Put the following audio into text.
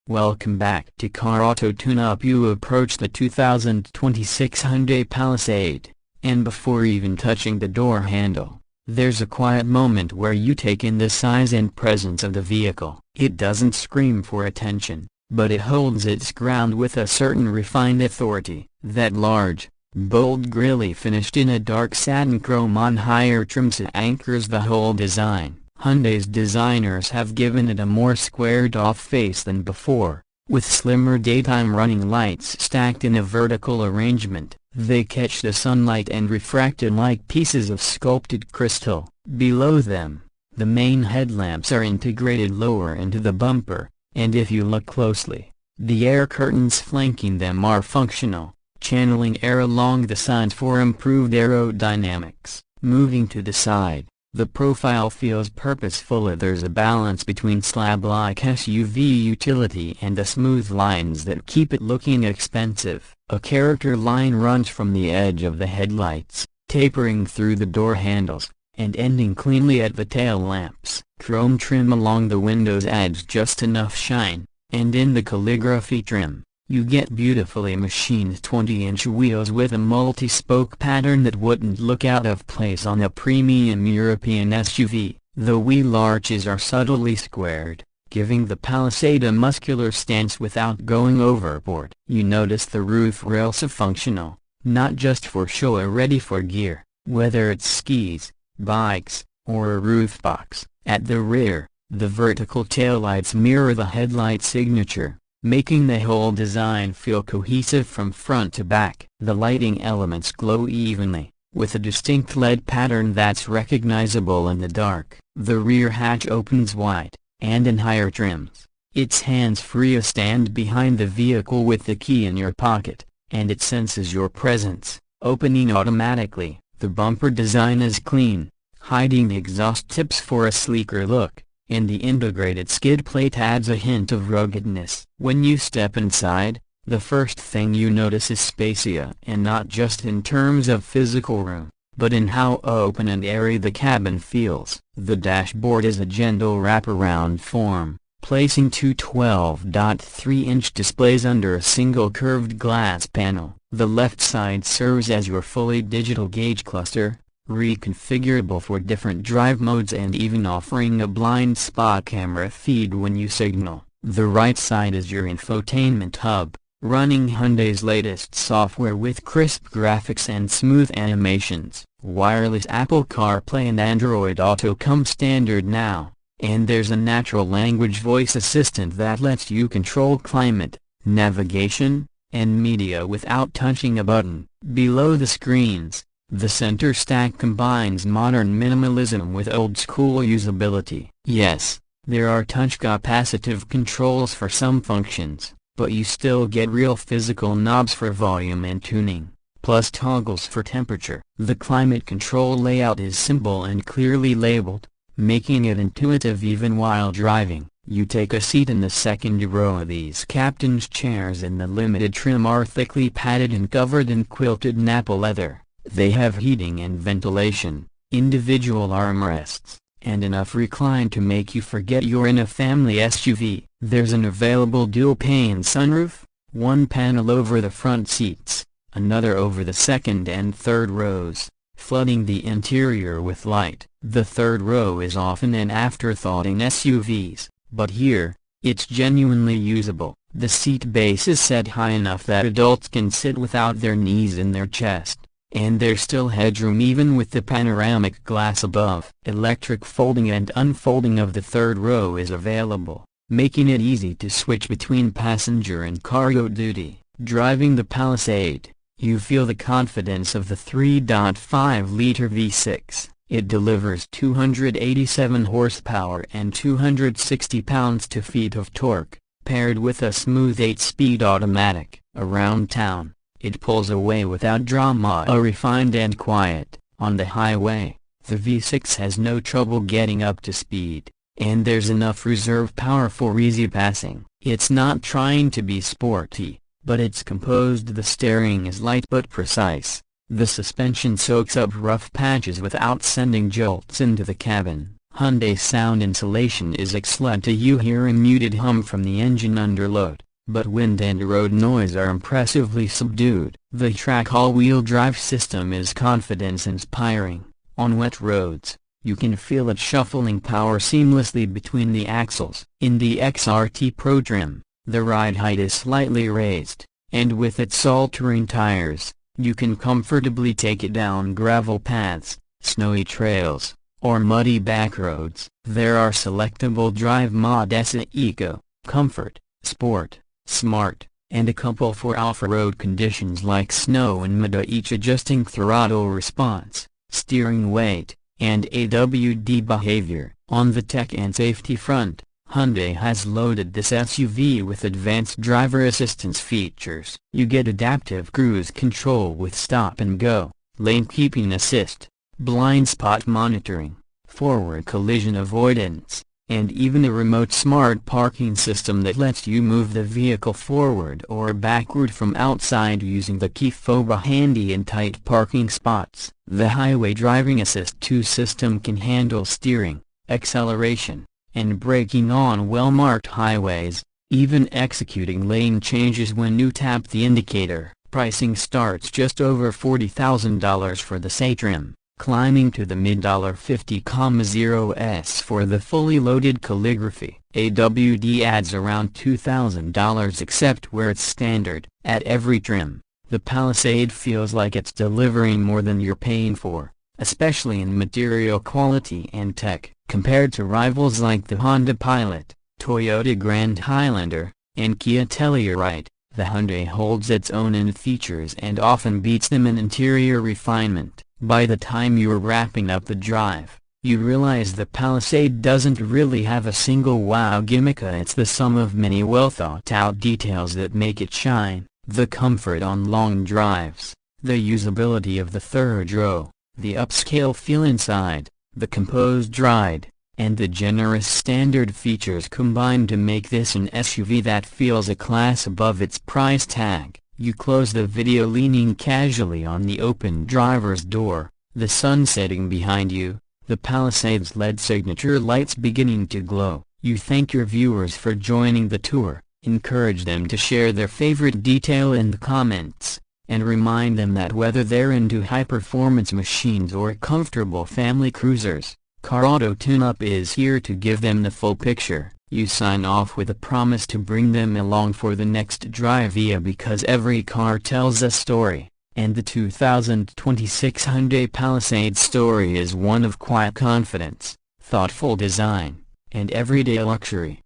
Welcome back to Car Auto Tune-Up. You approach the 2026 Hyundai Palisade, and before even touching the door handle, there's a quiet moment where you take in the size and presence of the vehicle. It doesn't scream for attention, but it holds its ground with a certain refined authority. That large, bold grille finished in a dark satin chrome on higher trims anchors the whole design. Hyundai's designers have given it a more squared-off face than before, with slimmer daytime running lights stacked in a vertical arrangement. They catch the sunlight and refracted like pieces of sculpted crystal. Below them, the main headlamps are integrated lower into the bumper, and if you look closely, the air curtains flanking them are functional, channeling air along the sides for improved aerodynamics. Moving to the side, the profile feels purposeful. There's a balance between slab-like SUV utility and the smooth lines that keep it looking expensive. A character line runs from the edge of the headlights, tapering through the door handles, and ending cleanly at the tail lamps. Chrome trim along the windows adds just enough shine, and in the calligraphy trim, you get beautifully machined 20-inch wheels with a multi-spoke pattern that wouldn't look out of place on a premium European SUV. The wheel arches are subtly squared, giving the Palisade a muscular stance without going overboard. You notice the roof rails are functional, not just for show or ready for gear, whether it's skis, bikes, or a roof box. At the rear, the vertical taillights mirror the headlight signature, making the whole design feel cohesive from front to back. The lighting elements glow evenly, with a distinct LED pattern that's recognizable in the dark. The rear hatch opens wide, and in higher trims, it's hands-free. Stand behind the vehicle with the key in your pocket, and it senses your presence, opening automatically. The bumper design is clean, hiding the exhaust tips for a sleeker look, and the integrated skid plate adds a hint of ruggedness. When you step inside, the first thing you notice is spacious, and not just in terms of physical room, but in how open and airy the cabin feels. The dashboard is a gentle wraparound form, placing two 12.3-inch displays under a single curved glass panel. The left side serves as your fully digital gauge cluster, reconfigurable for different drive modes and even offering a blind spot camera feed when you signal. The right side is your infotainment hub, running Hyundai's latest software with crisp graphics and smooth animations. Wireless Apple CarPlay and Android Auto come standard now, and there's a natural language voice assistant that lets you control climate, navigation, and media without touching a button. Below the screens, the center stack combines modern minimalism with old-school usability. Yes, there are touch capacitive controls for some functions, but you still get real physical knobs for volume and tuning, plus toggles for temperature. The climate control layout is simple and clearly labeled, making it intuitive even while driving. You take a seat in the second row. These captain's chairs in the limited trim are thickly padded and covered in quilted Napa leather. They have heating and ventilation, individual armrests, and enough recline to make you forget you're in a family SUV. There's an available dual-pane sunroof, one panel over the front seats, another over the second and third rows, flooding the interior with light. The third row is often an afterthought in SUVs, but here, it's genuinely usable. The seat base is set high enough that adults can sit without their knees in their chest, and there's still headroom even with the panoramic glass above. Electric folding and unfolding of the third row is available, making it easy to switch between passenger and cargo duty. Driving the Palisade, you feel the confidence of the 3.5-liter V6. It delivers 287 horsepower and 260 pounds-feet of torque, paired with a smooth 8-speed automatic. Around town, it pulls away without drama. Refined and quiet. On the highway, the V6 has no trouble getting up to speed, and there's enough reserve power for easy passing. It's not trying to be sporty, but it's composed. The steering is light but precise. The suspension soaks up rough patches without sending jolts into the cabin. Hyundai's sound insulation is excellent. You hear a muted hum from the engine under load, but wind and road noise are impressively subdued. The track all-wheel drive system is confidence-inspiring. On wet roads, you can feel it shuffling power seamlessly between the axles. In the XRT Pro trim, the ride height is slightly raised, and with its all-terrain tires, you can comfortably take it down gravel paths, snowy trails, or muddy backroads. There are selectable drive modes: Eco, Comfort, Sport, Smart, and a couple for off-road conditions like snow and mud, each adjusting throttle response, steering weight, and AWD behavior. On the tech and safety front, Hyundai has loaded this SUV with advanced driver assistance features. You get adaptive cruise control with stop and go, lane keeping assist, blind spot monitoring, forward collision avoidance, and even a remote smart parking system that lets you move the vehicle forward or backward from outside using the key fob, handy in tight parking spots. The Highway Driving Assist 2 system can handle steering, acceleration, and braking on well-marked highways, even executing lane changes when you tap the indicator. Pricing starts just over $40,000 for the SE trim, climbing to the mid-$50,000s for the fully loaded Calligraphy. AWD adds around $2,000 except where it's standard. At every trim, the Palisade feels like it's delivering more than you're paying for, especially in material quality and tech. Compared to rivals like the Honda Pilot, Toyota Grand Highlander, and Kia Telluride, the Hyundai holds its own in features and often beats them in interior refinement. By the time you're wrapping up the drive, you realize the Palisade doesn't really have a single wow gimmick. It's the sum of many well-thought-out details that make it shine. The comfort on long drives, the usability of the third row, the upscale feel inside, the composed ride, and the generous standard features combine to make this an SUV that feels a class above its price tag. You close the video leaning casually on the open driver's door, the sun setting behind you, the Palisade's LED signature lights beginning to glow. You thank your viewers for joining the tour, encourage them to share their favorite detail in the comments, and remind them that whether they're into high-performance machines or comfortable family cruisers, Car Auto Tune-Up is here to give them the full picture. You sign off with a promise to bring them along for the next drive, because every car tells a story, and the 2026 Hyundai Palisade story is one of quiet confidence, thoughtful design, and everyday luxury.